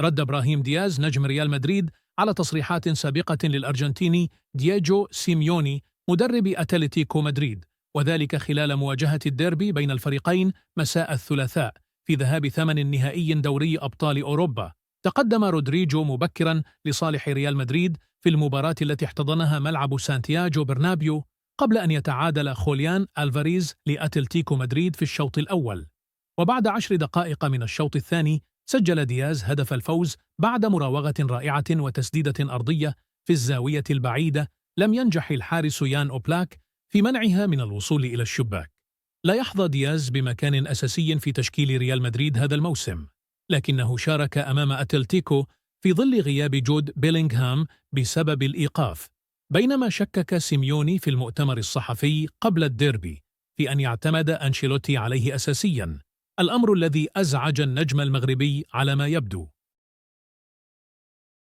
رد إبراهيم دياز نجم ريال مدريد على تصريحات سابقة للأرجنتيني دييجو سيميوني مدرب أتلتيكو مدريد، وذلك خلال مواجهة الديربي بين الفريقين مساء الثلاثاء في ذهاب ثمن نهائي دوري أبطال أوروبا. تقدم رودريجو مبكرا لصالح ريال مدريد في المباراة التي احتضنها ملعب سانتياغو برنابيو قبل أن يتعادل خوليان ألفاريز لأتلتيكو مدريد في الشوط الأول. وبعد 10 دقائق من الشوط الثاني سجل دياز هدف الفوز بعد مراوغة رائعة وتسديدة أرضية في الزاوية البعيدة لم ينجح الحارس يان أوبلاك في منعها من الوصول إلى الشباك. لا يحظى دياز بمكان أساسي في تشكيل ريال مدريد هذا الموسم، لكنه شارك أمام أتلتيكو في ظل غياب جود بيلينغهام بسبب الإيقاف، بينما شكك سيميوني في المؤتمر الصحفي قبل الديربي في أن يعتمد أنشيلوتي عليه أساسياً، الأمر الذي أزعج النجم المغربي على ما يبدو.